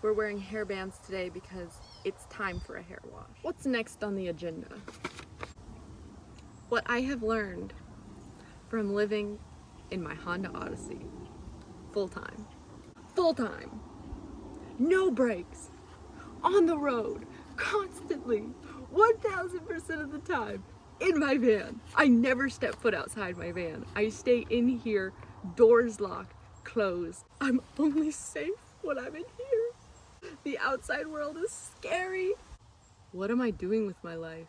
We're wearing hairbands today because it's time for a hair wash. What's next on the agenda? What I have learned from living in my Honda Odyssey full-time. Full-time. No breaks. On the road. Constantly. 1000% of the time. In my van. I never step foot outside my van. I stay in here, doors locked, closed. I'm only safe when I'm in here. The outside world is scary. What am I doing with my life?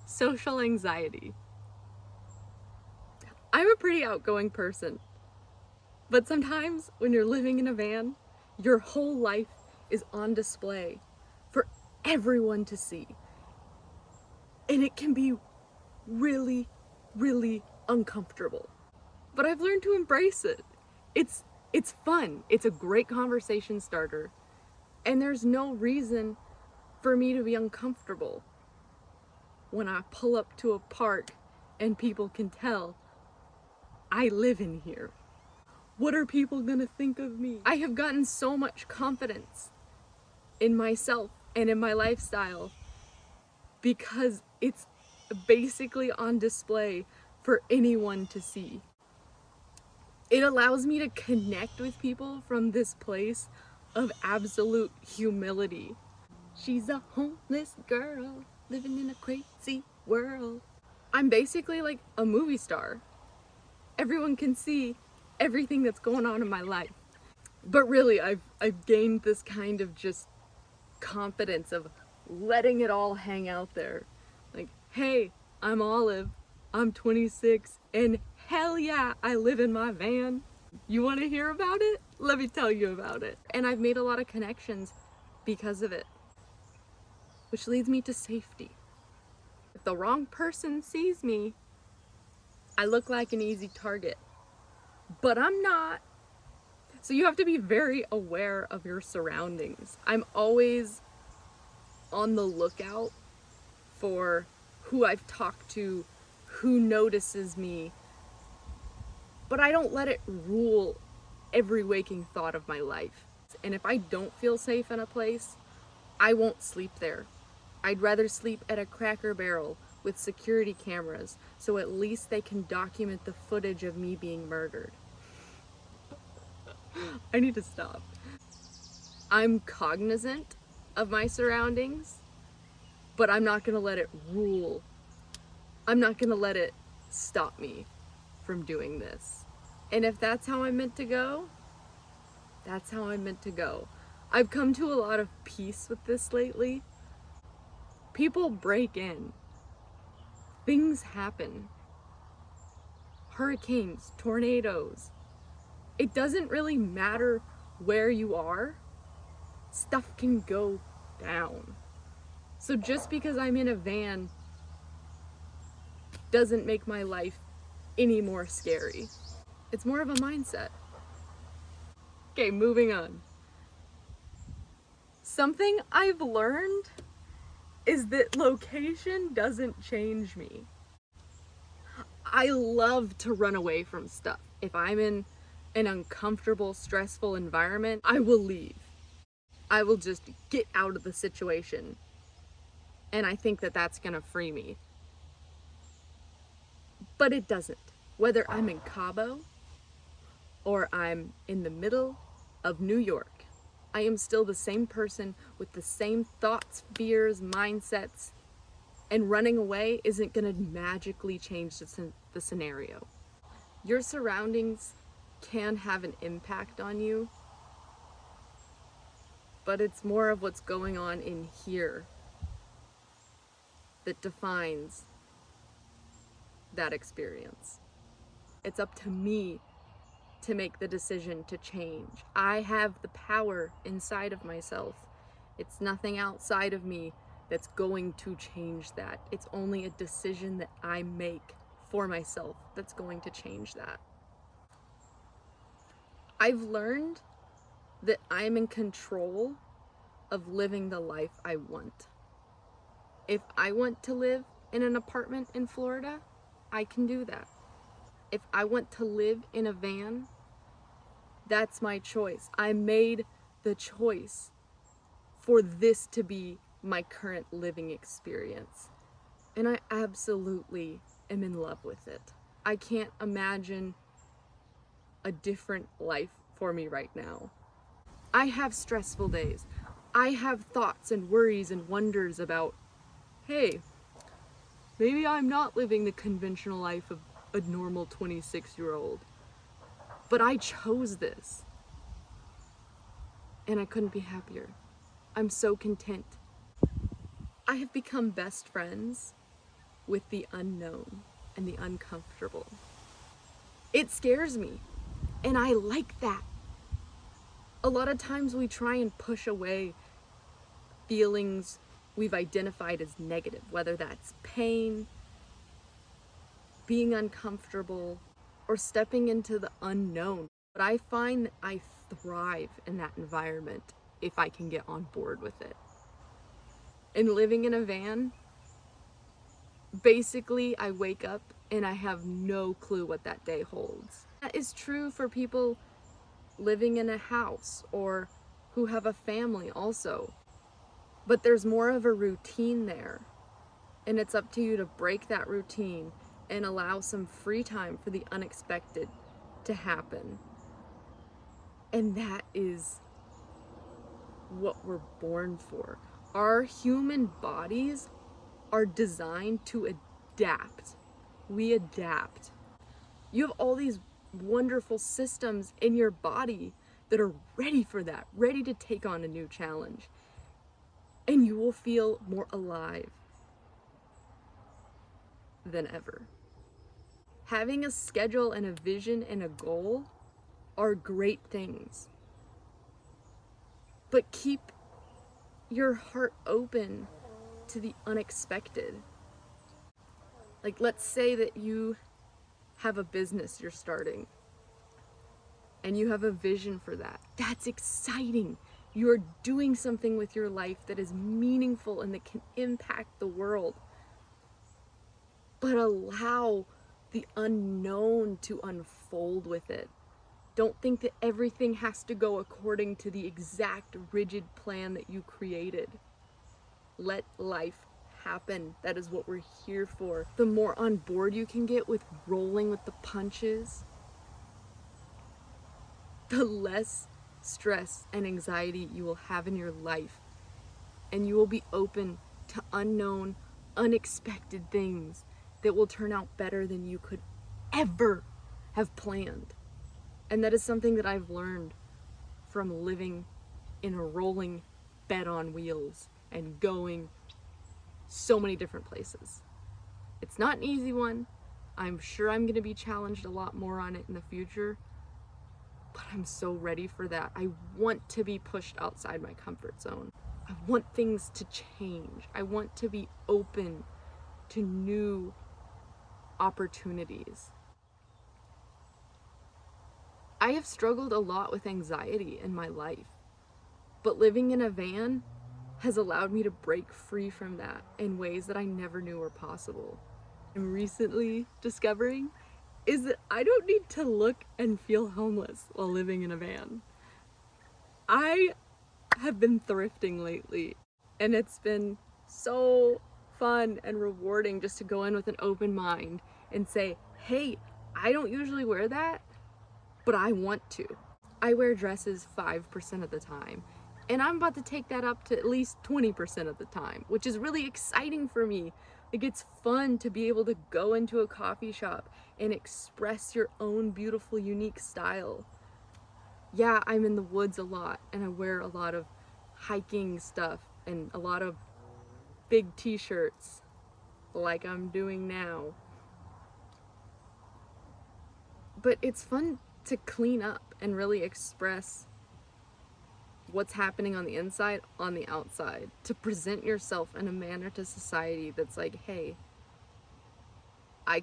Social anxiety. I'm a pretty outgoing person, but sometimes when you're living in a van, your whole life is on display for everyone to see. And it can be really, really uncomfortable. But I've learned to embrace it. It's fun. It's a great conversation starter. And there's no reason for me to be uncomfortable when I pull up to a park and people can tell I live in here. What are people gonna think of me? I have gotten so much confidence in myself and in my lifestyle because it's basically on display for anyone to see. It allows me to connect with people from this place of absolute humility. She's a homeless girl living in a crazy world. I'm basically like a movie star. Everyone can see everything that's going on in my life. But really, I've gained this kind of just confidence of letting it all hang out there. Like, hey, I'm Olive, I'm 26, and hell yeah, I live in my van. You want to hear about it? Let me tell you about it. And I've made a lot of connections because of it, which leads me to safety. If the wrong person sees me, I look like an easy target, but I'm not. So you have to be very aware of your surroundings. I'm always on the lookout for who I've talked to, who notices me, but I don't let it rule every waking thought of my life. And if I don't feel safe in a place, I won't sleep there. I'd rather sleep at a Cracker Barrel with security cameras so at least they can document the footage of me being murdered. I need to stop. I'm cognizant of my surroundings, but I'm not gonna let it rule. I'm not gonna let it stop me from doing this. And if that's how I'm meant to go, that's how I'm meant to go. I've come to a lot of peace with this lately. People break in. Things happen. Hurricanes, tornadoes. It doesn't really matter where you are. Stuff can go down. So just because I'm in a van doesn't make my life any more scary. It's more of a mindset. Okay, moving on. Something I've learned is that location doesn't change me. I love to run away from stuff. If I'm in an uncomfortable, stressful environment, I will leave. I will just get out of the situation. And I think that that's gonna free me. But it doesn't. Whether I'm in Cabo or I'm in the middle of New York, I am still the same person with the same thoughts, fears, mindsets, and running away isn't gonna magically change the scenario. Your surroundings can have an impact on you, but it's more of what's going on in here that defines that experience. It's up to me to make the decision to change. I have the power inside of myself. It's nothing outside of me that's going to change that. It's only a decision that I make for myself that's going to change that. I've learned that I'm in control of living the life I want. If I want to live in an apartment in Florida, I can do that. If I want to live in a van, that's my choice. I made the choice for this to be my current living experience. And I absolutely am in love with it. I can't imagine a different life for me right now. I have stressful days. I have thoughts and worries and wonders about, hey, maybe I'm not living the conventional life of a normal 26-year-old. But I chose this. And I couldn't be happier. I'm so content. I have become best friends with the unknown and the uncomfortable. It scares me, and I like that. A lot of times we try and push away feelings we've identified as negative, whether that's pain, being uncomfortable, or stepping into the unknown. But I find that I thrive in that environment if I can get on board with it. And living in a van, basically I wake up and I have no clue what that day holds. That is true for people living in a house or who have a family also. But there's more of a routine there. And it's up to you to break that routine and allow some free time for the unexpected to happen. And that is what we're born for. Our human bodies are designed to adapt. We adapt. You have all these wonderful systems in your body that are ready for that, ready to take on a new challenge. And you will feel more alive than ever. Having a schedule and a vision and a goal are great things. But keep your heart open to the unexpected. Like, let's say that you have a business you're starting and you have a vision for that. That's exciting. You're doing something with your life that is meaningful and that can impact the world. But allow the unknown to unfold with it. Don't think that everything has to go according to the exact rigid plan that you created. Let life happen. That is what we're here for. The more on board you can get with rolling with the punches, the less stress and anxiety you will have in your life. And you will be open to unknown, unexpected things that will turn out better than you could ever have planned. And that is something that I've learned from living in a rolling bed on wheels and going so many different places. It's not an easy one. I'm sure I'm going to be challenged a lot more on it in the future, but I'm so ready for that. I want to be pushed outside my comfort zone. I want things to change. I want to be open to new opportunities. I have struggled a lot with anxiety in my life, but living in a van has allowed me to break free from that in ways that I never knew were possible. I'm recently discovering is that I don't need to look and feel homeless while living in a van. I have been thrifting lately, and it's been so fun and rewarding just to go in with an open mind and say, hey, I don't usually wear that, but I want to. I wear dresses 5% of the time, and I'm about to take that up to at least 20% of the time, which is really exciting for me. Like, it's fun to be able to go into a coffee shop and express your own beautiful, unique style. Yeah, I'm in the woods a lot, and I wear a lot of hiking stuff and a lot of big t-shirts like I'm doing now. But it's fun to clean up and really express what's happening on the inside, on the outside, to present yourself in a manner to society that's like, hey, I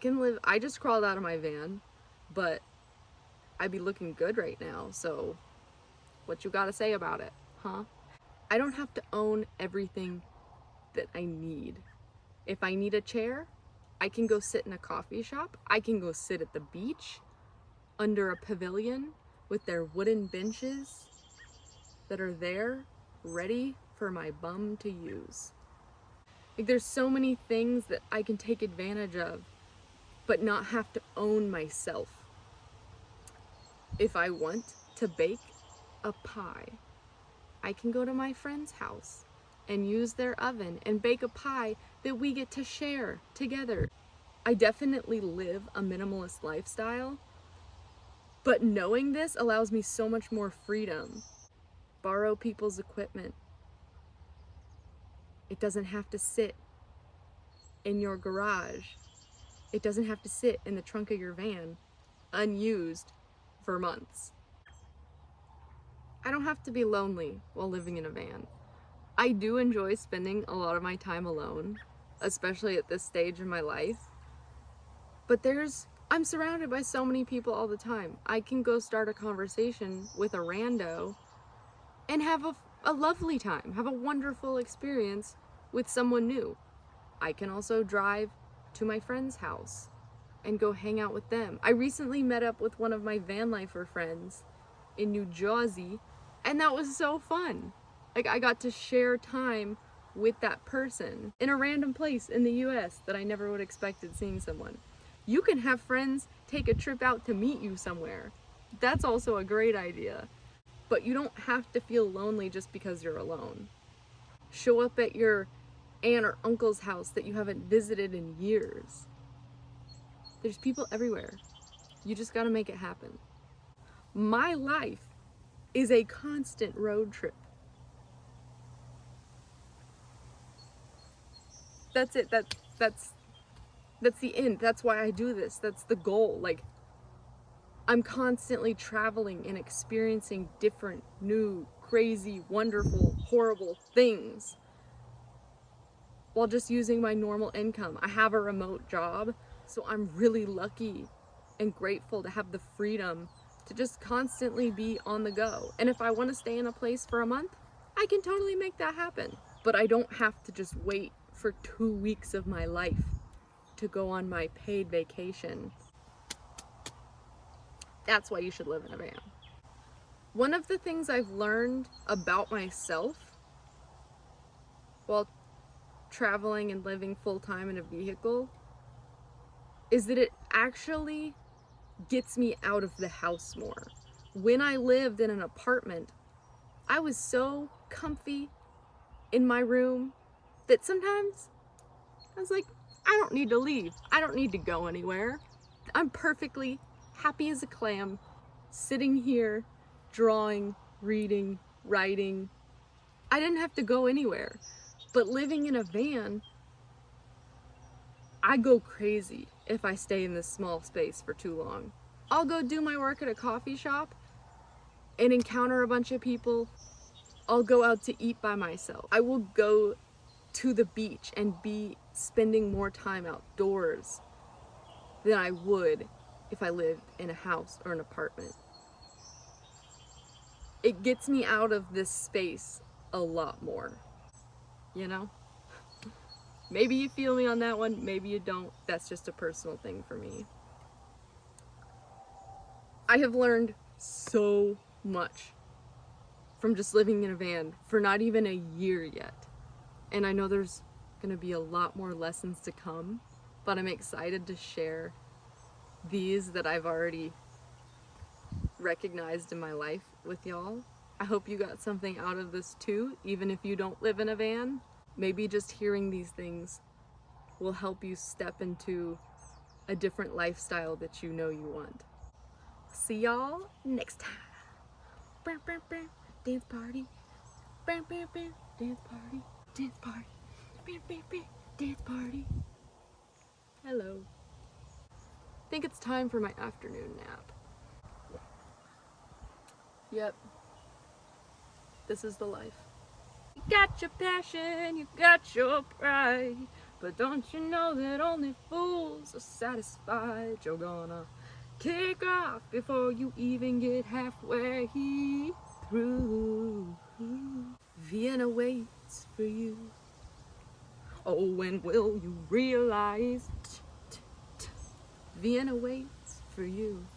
just crawled out of my van, but I be looking good right now, so what you gotta say about it, huh? I don't have to own everything that I need. If I need a chair, I can go sit in a coffee shop. I can go sit at the beach under a pavilion with their wooden benches that are there ready for my bum to use. Like, there's so many things that I can take advantage of, but not have to own myself. If I want to bake a pie, I can go to my friend's house and use their oven and bake a pie that we get to share together. I definitely live a minimalist lifestyle, but knowing this allows me so much more freedom. Borrow people's equipment. It doesn't have to sit in your garage. It doesn't have to sit in the trunk of your van unused for months. I don't have to be lonely while living in a van. I do enjoy spending a lot of my time alone, especially at this stage in my life. But I'm surrounded by so many people all the time. I can go start a conversation with a rando and have a lovely time, have a wonderful experience with someone new. I can also drive to my friend's house and go hang out with them. I recently met up with one of my van lifer friends in New Jersey, and that was so fun. Like, I got to share time with that person in a random place in the US that I never would have expected seeing someone. You can have friends take a trip out to meet you somewhere. That's also a great idea. But you don't have to feel lonely just because you're alone. Show up at your aunt or uncle's house that you haven't visited in years. There's people everywhere. You just gotta make it happen. My life is a constant road trip. That's it. That's the end. That's why I do this. That's the goal. Like, I'm constantly traveling and experiencing different, new, crazy, wonderful, horrible things while just using my normal income. I have a remote job, so I'm really lucky and grateful to have the freedom to just constantly be on the go. And if I want to stay in a place for a month, I can totally make that happen. But I don't have to just wait for 2 weeks of my life to go on my paid vacation. That's why you should live in a van. One of the things I've learned about myself while traveling and living full-time in a vehicle is that it actually gets me out of the house more. When I lived in an apartment, I was so comfy in my room that sometimes I was like, I don't need to leave. I don't need to go anywhere. I'm perfectly happy as a clam, sitting here, drawing, reading, writing. I didn't have to go anywhere. But living in a van, I go crazy if I stay in this small space for too long. I'll go do my work at a coffee shop and encounter a bunch of people. I'll go out to eat by myself. I will go to the beach and be spending more time outdoors than I would if I lived in a house or an apartment. It gets me out of this space a lot more, you know? Maybe you feel me on that one, maybe you don't. That's just a personal thing for me. I have learned so much from just living in a van for not even a year yet. And I know there's gonna be a lot more lessons to come, but I'm excited to share these that I've already recognized in my life with y'all. I hope you got something out of this too, even if you don't live in a van. Maybe just hearing these things will help you step into a different lifestyle that you know you want. See y'all next time. Dance party. Dance party. Dance party. Dance party. Hello. Think it's time for my afternoon nap. Yep. This is the life. You got your passion, you got your pride, but don't you know that only fools are satisfied? You're gonna kick off before you even get halfway through. Vienna waits for you. Oh, when will you realize Vienna waits for you.